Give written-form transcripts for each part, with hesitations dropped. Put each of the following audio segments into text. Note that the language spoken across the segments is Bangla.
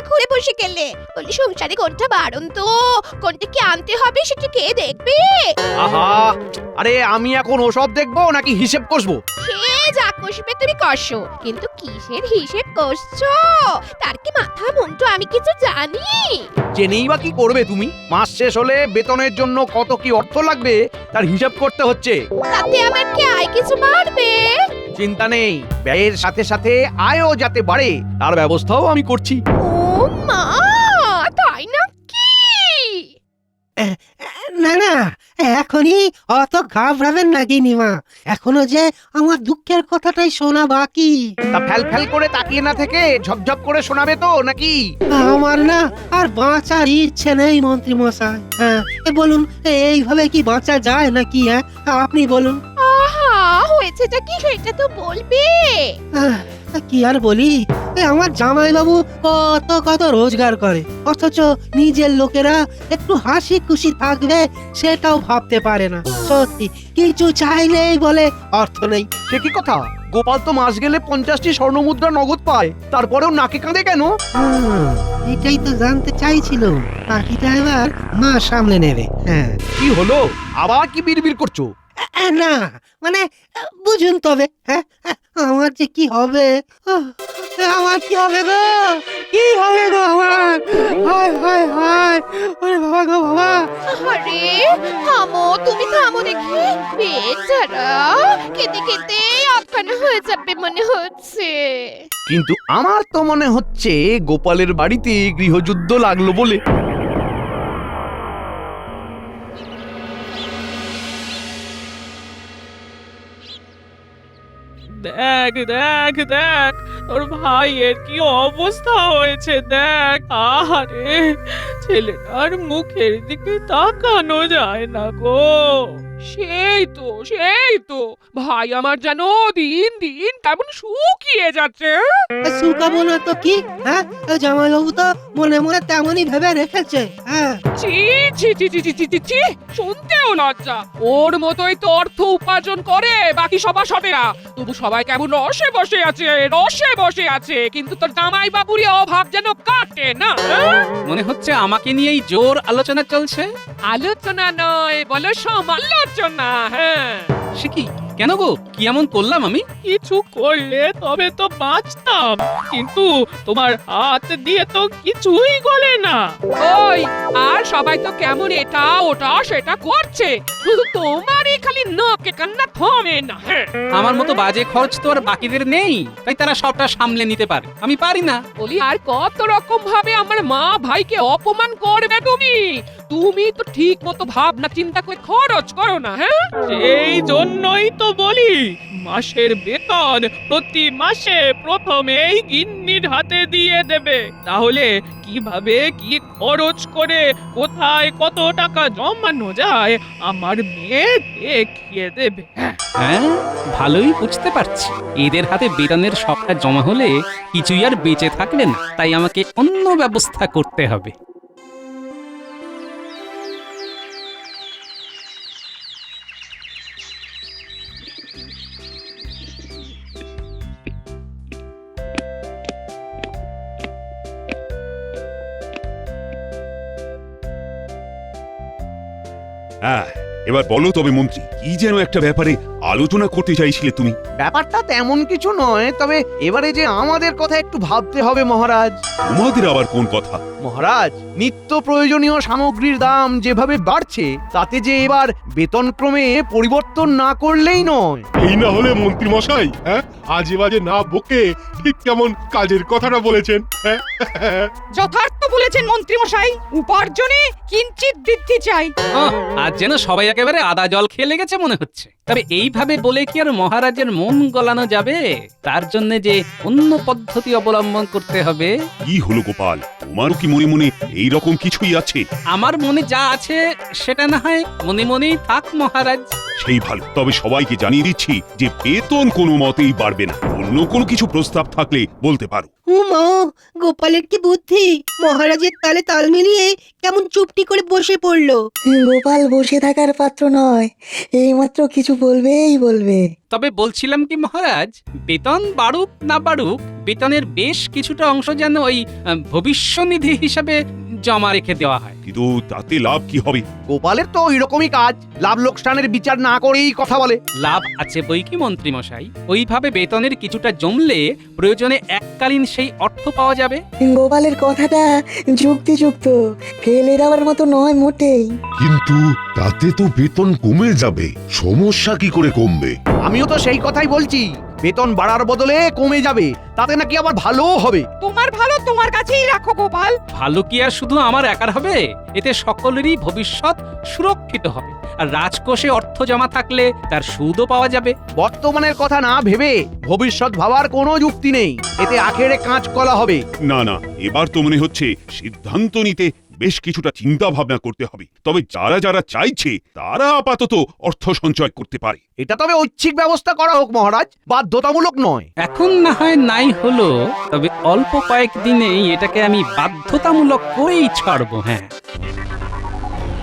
ঘুরে বসে গেলে? বলি সংসারে কোনটা বারণ তো, কোনটা কি আনতে হবে সেটা কে দেখবে? আহা, আরে আমি এখন ওসব দেখবো নাকি হিসেব কষবো? সে যা কষবে তুমি কষো, কিন্তু কিসের হিসেব কষছো তার কি মাথা মুন্ডু আমি কিছু জানি? জেনেই বা কি করবে তুমি? মাস শেষ হলে বেতনের জন্য কত কি অর্থ লাগবে তার হিসাব করতে হচ্ছে। তাতে আমার কি আয় কিছু বাড়বে? চিন্তা নেই, ব্যয়ের সাথে সাথে আয়ও যাতে বাড়ে তার ব্যবস্থাও আমি করছি। ও মা, তাই নাকি? না না, এখনই অত ঘাবড়াবেন না গিনিমা। এখনো যে আমার দুঃখের কথাটাই শোনা বাকি। তা ফ্যাল ফ্যাল করে তাকিয়ে না থেকে ঝকঝক করে শোনাবে তো নাকি? আমার না আর বাঁচার ইচ্ছে নেই মন্ত্রী মশাই। হ্যাঁ, বলুন এইভাবে কি বাঁচা যায় নাকি? হ্যাঁ, আপনি বলুন। আহা, হয়েছেটা কি সেটা তো বলবে। আহ, কি আর বলি, আমার জামাইবাবু কত কত রোজগার করে, অথচ নিজের লোকেরা একটু হাসি খুশি থাকবে সেটাও ভাবতে পারে না। সত্যি কিছু চাইলেই বলে অর্থ নেই। সে কি কথা? গোপাল তো মাস গেলে 50টি স্বর্ণমুদ্রা নগদ পায়, তারপরেও নাকে কাঁদে কেন? এটাই তো জানতে চাইছিল। বাকিটা এবার মা সামলে নেবে। হ্যাঁ, কি হলো? আবার কি বিড়বিড় করছো? না মানে বুঝুন তবে। হ্যাঁ, আমার যে কি হবে, আমার কি হবে গো, কি হবে গো আমার? হায় হায় হায়, ওরে বাবা গো বাবা। আরে থামো, তুমি থামো দেখি। বেচারা কেঁদে কেঁদে অজ্ঞান হয়ে যাবে মনে হচ্ছে। কিন্তু আমার তো মনে হচ্ছে গোপালের বাড়িতে গৃহযুদ্ধ লাগলো বলে। দেখ দেখ দেখ, তোর ভাইয়ের কি অবস্থা হয়েছে দেখ। আহারে, ছেলেটার মুখের দিকে তাকানো যায় না গো। সেই তো ভাই আমার যেন দিন দিন কেমন শুকিয়ে যাচ্ছে। শুকাবো না তো কি? হ্যাঁ, জামাইবাবু তো মনে মনে তেমনই ভেবে রেখেছে। হ্যাঁ, ছি ছি ছি ছি ছি ছি ছি ছি, শুনতেও লজ্জা। ওর মতোই তো অর্থ উপার্জন করে বাকি সভাসদেরা, তবু সবাই কেমন রসে বসে আছে, কিন্তু তোর জামাই বাবুরই অভাব যেন কাটে না। মনে হচ্ছে আমাকে নিয়েই জোর আলোচনা চলছে। আলোচনা নয়, বলো সমালোচনা। হ্যাঁ, সে কি? কেন গো, কি এমন করলাম আমি? কিছু করলে তবে তো বাঁচতাম, কিন্তু তোমার হাত দিয়ে তো কিছুই গলে না। ওই, আর সবাই তো কেমন এটা ওটা সেটা করছে, শুধু তোমারই খালি নাকে কান্না থামে না। হ্যাঁ, আমার মতো বাজে খরচ তো আর বাকিদের নেই, তাই তারা সবটা সামলে নিতে পারে, আমি পারি না। বলি আর কত রকম ভাবে আমার মা ভাইকে অপমান করবে তুমি? তুমি তো ঠিক মতো ভাবনা চিন্তা করে খরচ করো না। হ্যাঁ, সেই জন্যই তো বলি, মাসের বেতন প্রতি মাসে প্রথমেই গিন্নির হাতে দিয়ে দেবে, তাহলে কিভাবে কি খরচ করে কোথায় কত টাকা জমানো যায় আমার মেয়ে দেখিয়ে দেবে। হ্যাঁ, ভালোই বুঝতে পারছি, এদের হাতে বেতনের সবটা জমা হলে কিছুই আর বেঁচে থাকবে না, তাই আমাকে অন্য ব্যবস্থা করতে হবে। হ্যাঁ, এবার বলো তবে মন্ত্রী, কি যেন একটা ব্যাপারে আলোচনা করতে চাইছিলে তুমি? ব্যাপারটা তেমন কিছু নয়, তবে এবারে যে আমাদের কথা একটু ভাবতে হবে মহারাজ। তোমাদের আবার কোন কথা? মহারাজ, নিত্য প্রয়োজনীয় সামগ্রীর দাম যেভাবে বাড়ছে, তাতে যে এবার বেতন ক্রমে পরিবর্তন না করলেই নয়। এই না হলে মন্ত্রী মশাই, হ্যাঁ, আজে বাজে না বকে ঠিক কেমন কাজের কথাটা বলেছেন। হ্যাঁ, যথার্থ বলেছেন মন্ত্রী মশাই, উপার্জনে কিঞ্চিত বৃদ্ধি চাই। আজ যেন সবাই একেবারে আদা জল খেয়ে লেগেছে মনে হচ্ছে। তবে এইভাবে বলে কি আর মহারাজের মন গলানো যাবে? তার জন্য যে অন্য পদ্ধতি অবলম্বন করতে হবে। কি হলো গোপাল, তোমারও কি মনে মনে এই রকম কিছুই আছে? আমার মনে যা আছে সেটা না হয় মনে মনেই থাক মহারাজ। সেই ভালো। তবে সবাইকে জানিয়ে দিচ্ছি যে বেতন কোনো মতেই বাড়বে না। অন্য কোনো কিছু প্রস্তাব থাকলে বলতে পারো। মা, গোপালের কি বুদ্ধি! মহারাজের তালে তাল মিলিয়ে কেমন চুপটি করে বসে পড়লো। গোপাল বসে থাকার পাত্র নয়, এইমাত্র কিছু বলবেই বলবে। তবে বলছিলাম কি মহারাজ, বেতন বাড়ুক না বাড়ুক, বেতনের বেশ কিছুটা অংশ যেন ওই ভবিষ্যনিধি হিসাবে জমা রেখে দেওয়া হয়। কিন্তু তাতে লাভ কি হবে? গোপালের তো ওই রকমই কাজ, লাভ লোকসানের বিচার না করেই কথা বলে। লাভ আছে বই কি মন্ত্রী মশাই, ওইভাবে বেতনের কিছুটা জমলে প্রয়োজনে এককালীন সেই অর্থ পাওয়া যাবে। গোপালের কথাটা যুক্তিযুক্ত, ফেলে দেওয়ার মতো নয় মোটেই। কিন্তু তাতে তো বেতন কমে যাবে, সমস্যা কি করে কমবে? আমিও তো সেই কথাই বলছি, বেতন বাড়ার বদলে কমে যাবে, তাতে নাকি আবার ভালোও হবে। তোমার ভালো তোমার কাছেই রাখো গোপাল। ভালো কি আর শুধু আমার একার হবে? এতে সকলেরই ভবিষ্যৎ সুরক্ষিত হবে, আর রাজকোষে অর্থ জমা থাকলে তার সুদও পাওয়া যাবে। বর্তমানের কথা না ভেবে ভবিষ্যৎ ভাবার কোনো যুক্তি নেই, এতে আখেরে কাঁচকলা হবে। না না, এবার তো মনে হচ্ছে সিদ্ধান্ত নিতে বেশ কিছুটা চিন্তা ভাবনা করতে হবে। তবে যারা যারা চাইছে তারা আপাতত অর্থ সঞ্চয় করতে পারে। এটা তবে ঐচ্ছিক ব্যবস্থা করা হোক মহারাজ, বাধ্যতামূলক নয়। এখন না হয় নাই হলো, তবে অল্প কয়েক দিনেই এটাকে আমি বাধ্যতামূলক করেই ছাড়বো। হ্যাঁ,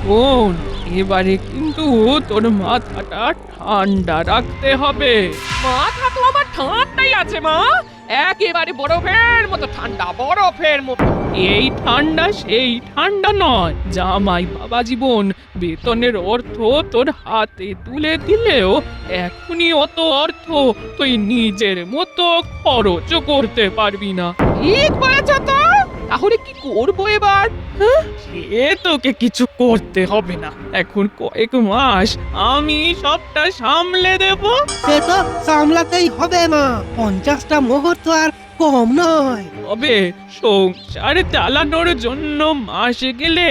শোন, এবারে কিন্তু তোর মাথাটা ঠান্ডা রাখতে হবে। মাথা তো আমার ঠান্ডাই আছে মা, একেবারে বরফের মতো ঠান্ডা, বরফের মতো। এই ঠান্ডা সেই ঠান্ডা নয়। জামাই বাবা জীবন বেতনের অর্থ তোর হাতে তুলে দিলেও এখনই অত অর্থ তুই নিজের মতো খরচ করতে পারবি না। ঠিক বলেছ তো, তাহলে কি করবো এবার? সে তোকে কিছু করতে হবে না, এখন কয়েক মাস আমি সবটা সামলে দেব। সে তো সামলাতেই হবে মা, 50টা মোহর তো আর কম নয়। তবে সংসার চালানোর জন্য মাসে গেলে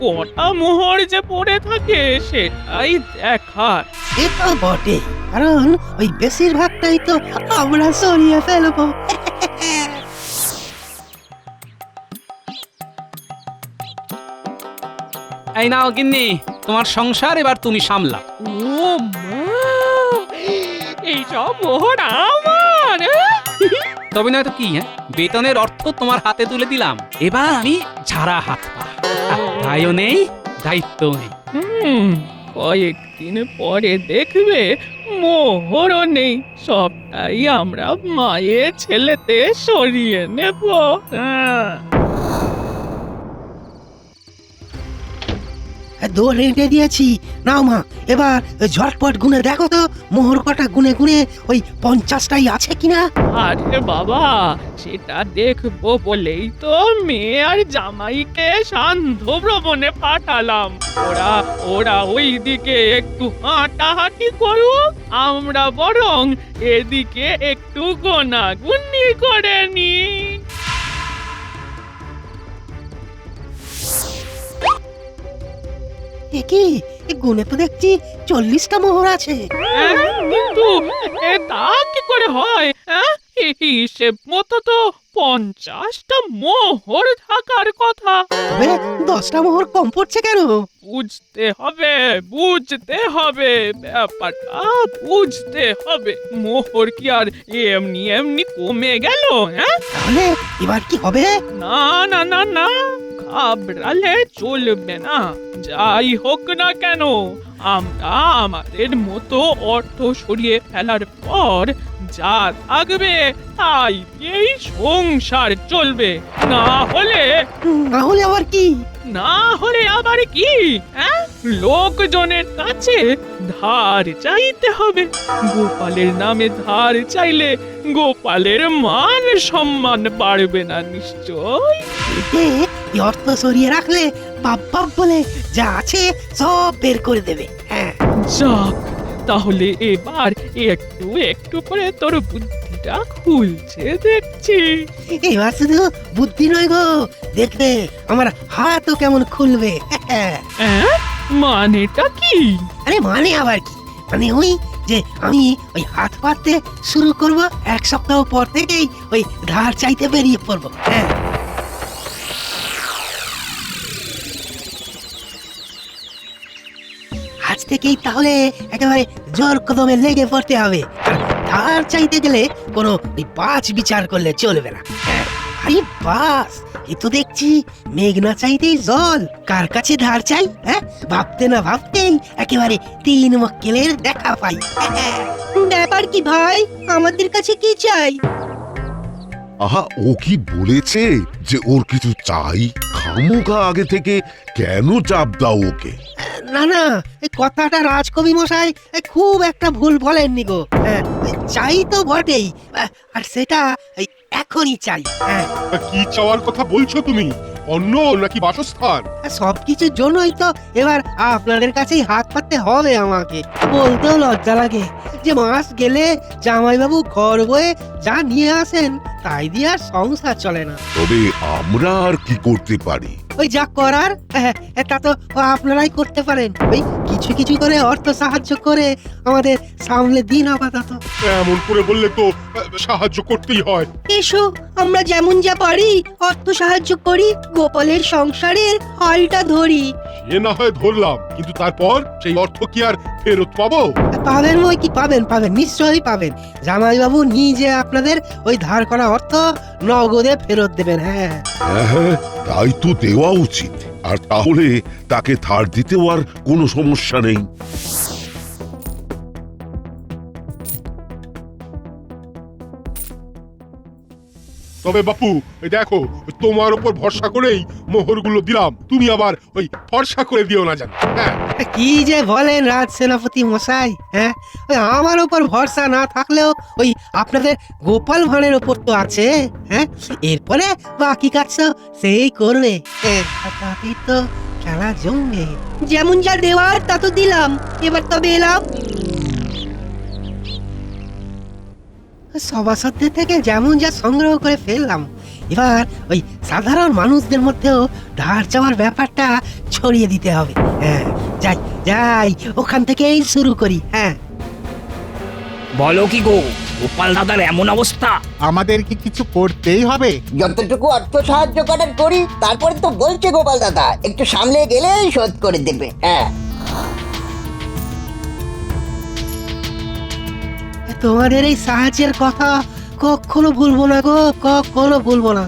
কটা মোহর যে পড়ে থাকে সেটাই দেখার। সে তো বটে, কারণ ওই বেশিরভাগটাই তো আমরা সরিয়ে ফেলবো। এই নাও গিন্নি, তোমার সংসার এবার তুমি সামলা। ও মা, এইসব মোহর আমার? তবে নয় তো কি, হ্যাঁ, বেতনের অর্থ তোমার হাতে তুলে দিলাম, এবার আমি ঝাড়া হাত পা, দায়ও নেই দায়িত্বও নেই। কয়েকদিন পরে দেখবে মোহরও নেই, সবটাই আমরা মায়ের ছেলেতে সরিয়ে নেব। দৌড় রেঁটে দিয়েছি, নাও মা, এবার ঝটপট গুনে দেখো তো মোহর কটা গুনে গুনে ওই 50টাই আছে কিনা। আরে বাবা, সেটা দেখবো বলেই তো মেয়ে আর জামাইকে সান্ধ্য ভ্রমণে পাঠালাম। ওরা ওইদিকে একটু হাঁটাহাঁটি করুক, আমরা বরং এদিকে একটু গোনাগুনি করে নি। কি গুনে তো দেখছি 40টা মোহর আছে। কিন্তু তা কি করে হয়? হিসেব মতো তো 50টা মোহর থাকার কথা। তবে 10টা মোহর কম পড়ছে কেন? বুঝতে হবে ব্যাপারটা, বুঝতে হবে। মোহর কি আর এমনি এমনি কমে গেল? হ্যাঁ, তাহলে এবার কি হবে? না না না না, ঘাবড়ালে চলবে না। যাই হোক না কেন, আমরা আমাদের মতো অর্থ সরিয়ে ফেলার পর যা থাকবে তাই দিয়েই সংসার চলবে। না হলে আবার কি? না হলে আবার কি? লোকজনের কাছে ধার চাইতে হবে। গোপালের নামে ধার চাইলে গোপালের মান সম্মান বাড়বে না নিশ্চয়। এই অর্থ সরিয়ে রাখলে বাপ বাপ বলে যা আছে সব বের করে দেবে। হ্যাঁ, যাক, তাহলে এবার একটু একটু করে তোর বুদ্ধিটা খুলছে দেখছি। এবার শুধু বুদ্ধি নয় গো, দেখবে আমার হাতও কেমন খুলবে। মানেটা কি? আরে মানে আবার কি, মানে ওই যে আমি ওই হাত পাততে শুরু করব, 1 সপ্তাহ পর থেকেই ওই ধার চাইতে বেরিয়ে পড়বো। হ্যাঁ, আর আজ থেকেই তাহলে একেবারে জোর কদমে লেগে পড়তে হবে। আর ধার চাইতে গেলে কোনো ওই বাছ বিচার করলে চলবে না। আরে বাস, এ তো দেখছি মেঘ না চাইতেই জল। কার কাছে ধার চাই? হ্যাঁ, ভাবতে না ভাবতেই একেবারে 3 মক্কেলের দেখা পাই। ব্যাপার কি ভাই, আমাদের কাছে কি চাই? আহা, ও কি বলেছে যে ওর কিছু চাই? খামোখা আগে থেকে কেন চাপ দাও ওকে? না না, এই কথাটা রাজকবি মশাই খুব একটা ভুল বলেননি গো। হ্যাঁ, চাই তো বটেই, আর সেটা এখনই চাই। হ্যাঁ, তা কি চাওয়ার কথা বলছো তুমি? অন্ন নাকি বাসস্থান? সবকিছুর জন্যই তো এবার আপনাদের কাছেই হাত পাততে হবে আমাকে। বলতেও লজ্জা লাগে যে মাস গেলে জামাইবাবু ঘর বয়ে যা নিয়ে আসেন তাই দিয়ে আর সংসার চলে না। তবে আমরা আর কি করতে পারি? ওই যা করার তা তো আপনারাই করতে পারেন। ওই কিছু কিছু করে অর্থ সাহায্য করে আমাদের সামলে দিন আপাতত। এমন করে বললে তো সাহায্য করতেই হয়। এসো, আমরা যেমন যা পারি অর্থ সাহায্য করি, গোপালের সংসারের হালটা ধরি। এ না হয় ধরলাম, কিন্তু তারপর সেই অর্থ কি আর ফেরত পাবো? পাবেন বই কি, পাবেন পাবেন, নিশ্চয়ই পাবেন। জামাইবাবু নিজে আপনাদের ওই ধার করা অর্থ নগদে ফেরত দেবেন। হ্যাঁ হ্যাঁ, তাই তো দেওয়া উচিত। আর তাহলে তাকে ধার দিতেও আর কোনো সমস্যা নেই। তবে বাপু, এই দেখো, তোমার উপর ভরসা করেই মোহরগুলো দিলাম। তুমি আবার ওই ভরসা করে দিও না জানো। হ্যাঁ, কি যে বলেন রাজ সেনাপতি মশাই। হ্যাঁ, ওই আমার উপর ভরসা না থাকলেও ওই আপনাদের গোপাল ভাঁড়ের ওপর তো আছে। হ্যাঁ, এরপরে বাকি কাজ তো সেই করবে। তাতেই তো খেলা জমবে। যেমন যা দেওয়ার তা তো দিলাম, এবার তবে এলাম। সভাসদদের থেকে যেমন যা সংগ্রহ করে ফেললাম, এবার ওই সাধারণ মানুষদের মধ্যেও ধার চাওয়ার ব্যাপারটা ছড়িয়ে দিতে হবে। হ্যাঁ, যাই যাই, ওখান থেকেই শুরু করি। হ্যাঁ, বলো কি গো, গোপাল দাদার এমন অবস্থা? আমাদের কি কিছু করতেই হবে? যতটুকু অর্থ সাহায্য করার করি, তারপরে তো বলছে গোপাল দাদা একটু সামলে গেলেই শোধ করে দেবে। হ্যাঁ, তোমাদের এই সাহায্যের কথা কখনো ভুলবো না গো, কখনো ভুলবো না।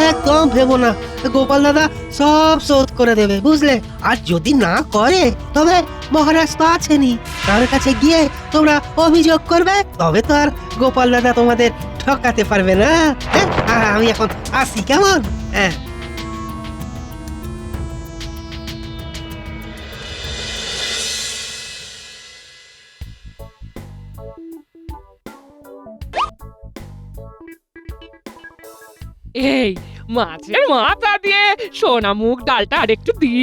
একদম ভেবো না, গোপাল দাদা সব শোধ করে দেবে, বুঝলে? আর যদি না করে তবে মহারাজ তো আছেনই, তার কাছে গিয়ে তোমরা অভিযোগ করবে, তবে তো আর গোপাল দাদা তোমাদের ঠকাতে পারবে না। হ্যাঁ, আমি এখন আসি, কেমন? হ্যাঁ, এই মাছের মাথা দিয়ে সোনা মুগ ডালটা আর একটু দি।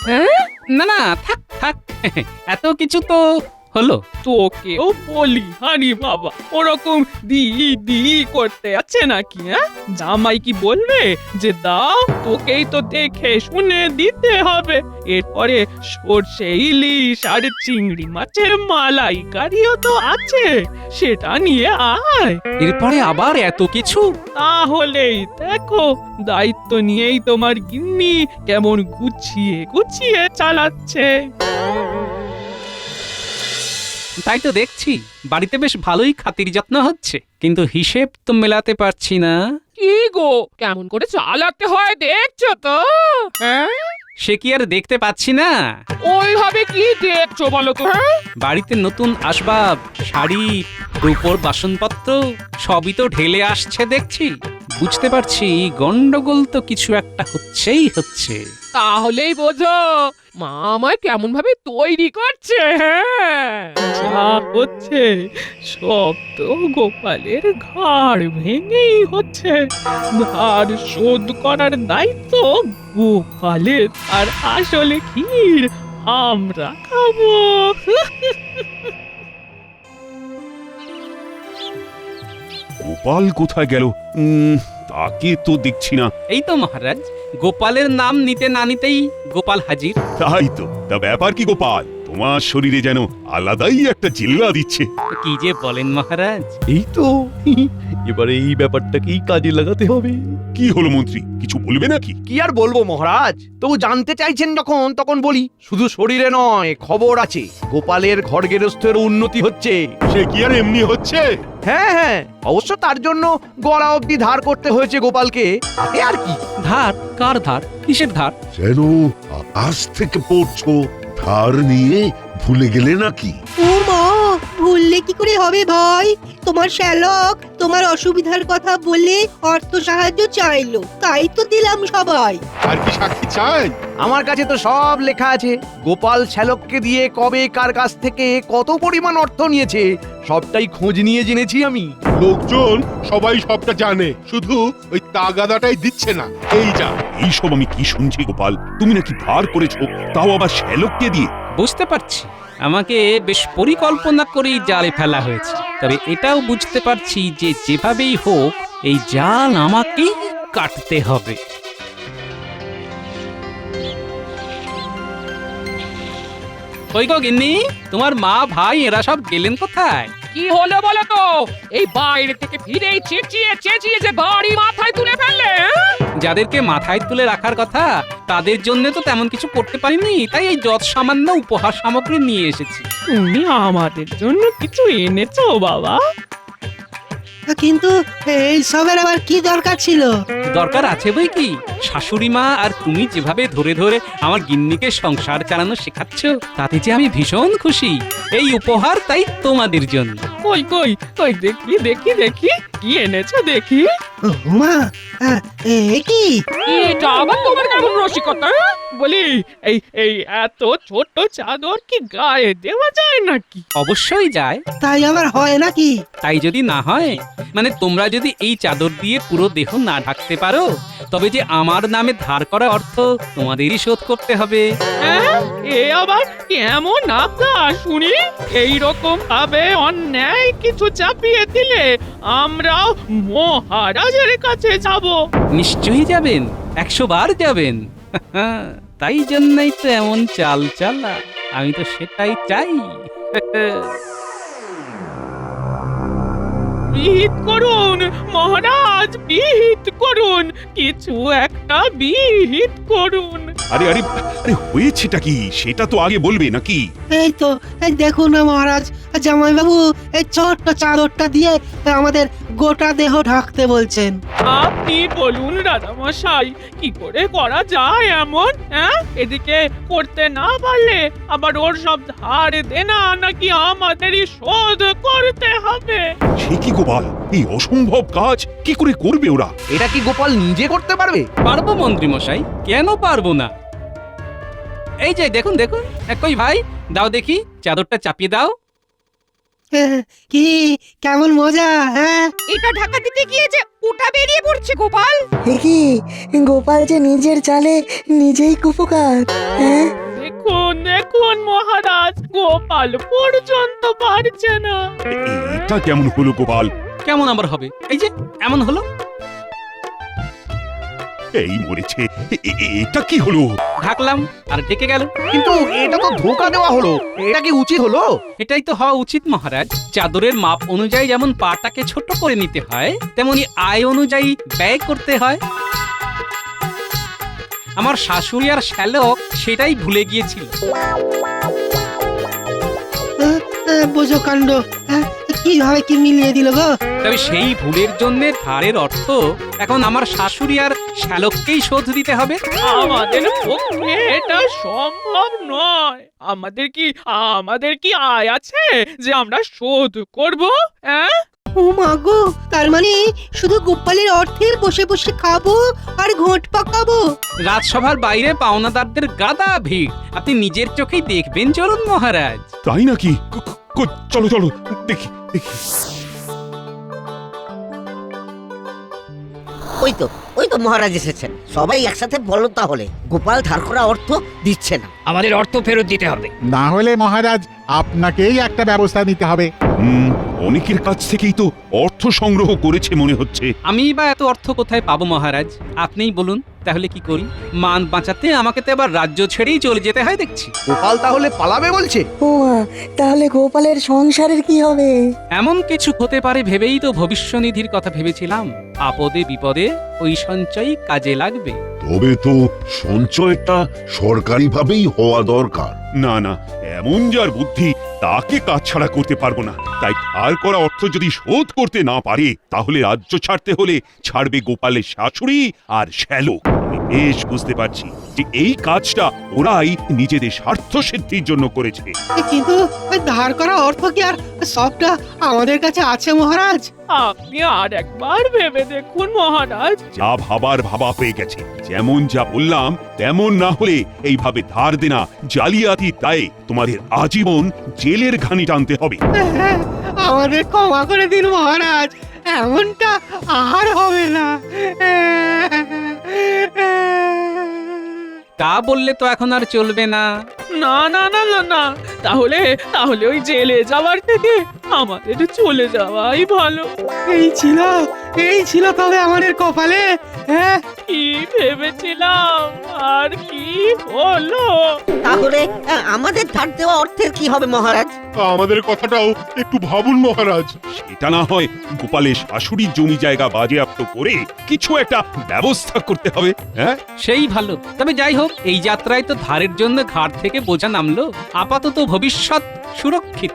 হ্যাঁ, না না, থাক থাক, এত কিছু তো হলো। তোকেও বলি হানি বাবা, ওরকম দি দি করতে আছে নাকি? হ্যাঁ, জামাই কি বলবে যে দাও? তোকেই তো দেখে শুনে দিতে হবে। এরপরে সর্ষে ইলিশ আর চিংড়ি মাছের মালাইকারিও তো আছে, সেটা নিয়ে আয়। এরপরে আবার এত কিছু? তাহলেই দেখো, দায়িত্ব নিয়েই তোমার গিন্নি কেমন গুছিয়ে গুছিয়ে চালাচ্ছে। তাই তো দেখছি, বাড়িতে বেশ ভালোই খাতির যত্ন হচ্ছে, কিন্তু হিসেব তো মেলাতে পারছি না। কি গো, কেমন করে চালাতে হয় দেখছো তো? হ্যাঁ, সে কি আর দেখতে পাচ্ছি না? ওইভাবে কি দেখছো বলো তো? বাড়িতে নতুন আসবাব, শাড়ি, রূপোর বাসনপত্র সবই তো ঢেলে আসছে দেখছি। বুঝতে পারছি গন্ডগোল তো কিছু একটা হচ্ছেই হচ্ছে। তাহলেই বোঝো মা আমায় কেমন ভাবে তৈরি করছে। হ্যাঁ, যা হচ্ছে সব তো গোপালের ঘাড় ভেঙেই হচ্ছে। ধার শোধ করার দায়িত্ব গোপালের, আর আসলে ক্ষীর আমরা খাবো। গোপাল কোথায় গেল? তাকে তো দেখছি না। এই তো মহারাজ, গোপালের নাম নিতে না নিতেই গোপাল হাজির। তাই তো, তা ব্যাপার কি গোপাল? তোমার শরীরে যেন আলাদাই একটা জিল্লা দিচ্ছে। কি যে বলেন মহারাজ। এই তো এবারে এই ব্যাপারটাকেই কাজে লাগাতে হবে। কি হলো মন্ত্রী, কিছু বলবে নাকি? কি আর বলবো মহারাজ, তবু জানতে চাইছেন যখন তখন বলি। শুধু শরীরে নয়, খবর আছে গোপালের ঘর গেরস্থের উন্নতি হচ্ছে। সে কি আর এমনি হচ্ছে? হ্যাঁ হ্যাঁ, অবশ্য তার জন্য গলা অবধি ধার করতে হয়েছে গোপালকে। তাতে আর কি। ধার? কার ধার? কিসের ধার? যেন আকাশ থেকে পড়ছো, ধার নিয়ে ভুলে গেলে নাকি? ও মা, ভুললে কি করে হবে ভাই? তোমার শ্যালক তোমার অসুবিধার কথা বলে অর্থ সাহায্য চাইলো, তাই তো দিলাম সবাই। আর কি সাক্ষী চাই? আমার কাছে তো সব লেখা আছে। গোপাল শ্যালককে দিয়ে কবে কার কাছ থেকে কত পরিমাণ অর্থ নিয়েছে সবটাই খোঁজ নিয়ে জেনেছি আমি। লোকজন সবাই সবটা জানে, শুধু ওই তাগাদাটাই দিচ্ছে না, এই যা। এইসব আমি কি শুনছি গোপাল? তুমি নাকি ধার করেছো, তাও আবার শ্যালককে দিয়ে? বুঝতে পারছি আমাকে বেশ পরিকল্পনা করেই জালে ফেলা হয়েছে। তবে এটাও বুঝতে পারছি যে যেভাবেই হোক এই জাল আমাকেই কাটতে হবে। কই গো গিন্নি, তোমার মা ভাই এরা সব গেলেন কোথায়? কি হলো বলো তো? এই বাইরে থেকে ফিরেই চেঁচিয়ে চেঁচিয়ে যে বাড়ি মাথায় তুলে ফেললে, হ্যাঁ? যাদেরকে মাথায় তুলে রাখার কথা তাদের জন্য তো তেমন কিছু করতে পারিনি, তাই এই যৎ সামান্য উপহার সামগ্রী নিয়ে এসেছি। তুমি আমাদের জন্য কিছু এনেছো বাবা? কিন্তু এই সবের আবার কি দরকার ছিল? দরকার আছে বই কি, শাশুড়ি মা আর তুমি যেভাবে ধরে ধরে আমার গিন্নিকে সংসার চালানো শেখাচ্ছ তাতে যে আমি ভীষণ খুশি। এই উপহার তাই তোমাদের জন্য। কই কই কই, দেখি দেখি দেখি, কি এনেছো দেখি। ও মা, এ কি? এটা আবার তোমার কেমন রসিকতা? বলি, এই এই এত ছোট চাদর কি গায়ে দেওয়া যায় নাকি? অবশ্যই যায়। তাই আবার হয় নাকি? তাই যদি না হয়, মানে তোমরা যদি এই চাদর দিয়ে পুরো দেহ না ঢাকতে পারো, তবে যে আমার নামে ধার করা অর্থ তোমাদেরই শোধ করতে হবে। হ্যাঁ? এ আবার কেমন আবদার শুনি? এই রকম ভাবে অন্যায় কিছু চাপিয়ে দিলে আমরাও মহারাজের কাছে যাব। নিশ্চয়ই যাবেন, 100 বার যাবেন। তাই জন্যই তো এমন চাল চালা, আমি তো সেটাই চাই। বিহিত করুন মহারাজ, বিহিত করুন, কিছু একটা বিহিত করুন। আরে আরে আরে, হয়েছেটা কি সেটা তো আগে বলবে নাকি? এই তো, এই দেখুন না মহারাজ, জামাইবাবু এই ছোট্ট চাদরটা দিয়ে আমাদের গোটা দেহ ঢাকতে বলছেন। আপনি বলুন রাজামশাই, কি করে করা যায় এমন? হ্যাঁ, এদিকে করতে না পারলে আবার ওর সব ধার দেনা নাকি আমাদেরই শোধ করতে হবে। সে কি গোপাল, এই অসম্ভব কাজ কি করে করবে ওরা? এটা কি গোপাল নিজে করতে পারবে? পারবো মন্ত্রী মশাই, কেন পারবো না? এই যে দেখুন দেখুন, কই ভাই, দাও দেখি চাদরটা চাপিয়ে দাও। কি কেমন মজা? হ্যাঁ, এটা ঢাকা দিতে গিয়ে যে ওটা বেরিয়ে পড়ছে গোপাল। কি গোপাল যে নিজের চালে নিজেই কুপকার। হ্যাঁ, দেখুন দেখুন মহারাজ, গোপাল পর্যন্ত পারছে না। এটা কেমন হলো গোপাল? কেমন আবার হবে? এই যে এমন হলো। এই মরেছে, এটা কি হলো? ঢাকলাম আর ডেকে গেল। কিন্তু এটা তো ধোঁকা দেওয়া হলো, এটা কি উচিত হলো? এটাই তো হওয়া উচিত মহারাজ। চাদরের মাপ অনুযায়ী যেমন পাটাকে ছোট করে নিতে হয়, তেমনি আয় অনুযায়ী ব্যয় করতে হয়। আমার শাশুড়ি আর শ্যালক সেটাই ভুলে গিয়েছিল। বোঝো কাণ্ড, কিভাবে কি মিলিয়ে দিল গো। তবে সেই ভুলের জন্য ধারের অর্থ এখন আমার শাশুড়ি আর শ্যালককেই শোধ দিতে হবে। আমাদের পক্ষে এটা সম্ভব নয়। আমাদের কি আয় আছে যে আমরা শোধ করব? হ্যাঁ, ও মা গো, তার মানে শুধু গোপালের অর্থের বসে বসে খাবো আর ঘোঁট পাকাবো? রাজসভার বাইরে পাওনাদারদের গাদা ভিড়, আপনি নিজের চোখেই দেখবেন। চলুন মহারাজ। তাই নাকি? চলো চলো দেখি দেখি। ওই তো মহারাজ এসেছেন। সবাই একসাথে বলো তাহলে, গোপাল ধার করা অর্থ দিচ্ছে না। আমাদের অর্থ ফেরত দিতে হবে। না হলে মহারাজ আপনাকেই একটা ব্যবস্থা নিতে হবে। অনেকের কাছ থেকেই তো অর্থ সংগ্রহ করেছে মনে হচ্ছে। আমি বা এত অর্থ কোথায় পাবো মহারাজ? আপনিই বলুন তাহলে কি করি? মান বাঁচাতে আমাকে তো এবার রাজ্য ছেড়েই চলে যেতে হয় দেখছি। গোপাল তাহলে পালাবে বলছে? ও তাহলে গোপালের সংসারের কি হবে? এমন কিছু হতে পারে ভেবেই তো ভবিষ্যনিধির কথা ভেবেছিলাম। আপদে বিপদে ওই সঞ্চয় কাজে লাগবে। তবে তো সঞ্চয়টা সরকারিভাবেই হওয়া দরকার। না না, এমন যার বুদ্ধি তাকে কাজছাড়া করতে পারবো না। তাই ধার করা অর্থ যদি শোধ করতে না পারে তাহলে রাজ্য ছাড়তে হলে ছাড়বে গোপালের শাশুড়ি আর শ্যালক। আমি বেশ বুঝতে পারছি যে এই কাজটা ওরাই নিজেদের স্বার্থ সিদ্ধির জন্য করেছে। কিন্তু ওই ধার করা অর্থ কি আর সবটা আমাদের কাছে আছে মহারাজ? আপনি আর একবার ভেবে দেখুন মহারাজ। যা ভাবার ভাবা হয়ে গেছে। যেমন যা বললাম তেমন না হলে এইভাবে ধার দেনা জালিয়াতি দায়ে তোমাদের আজীবন জেলের ঘানি টানতে হবে। আমাদের ক্ষমা করে দিন মহারাজ, এমনটা আর হবে না। তা বললে তো এখন আর চলবে না। না না না না না, তাহলে তাহলে ওই জেলে যাওয়ার থেকে আমাদের চলে যাওয়াই ভালো। এই ছিল তবে আমাদের কপালে। হ্যাঁ, কি ভেবেছিলাম আর কি হলো। তাহলে আমাদের ধার দেওয়া অর্থের কি হবে মহারাজ? আমাদের কথাটাও একটু ভাবুন মহারাজ। সেটা না হয় গোপালের শাশুড়ির জমি জায়গা বাজেয়াপ্ত করে কিছু একটা ব্যবস্থা করতে হবে। হ্যাঁ, সেই ভালো। তবে যাই হোক, এই যাত্রায় তো ধারের জন্য ঘাট থেকে বোঝা নামলো। আপাতত ভবিষ্যৎ সুরক্ষিত।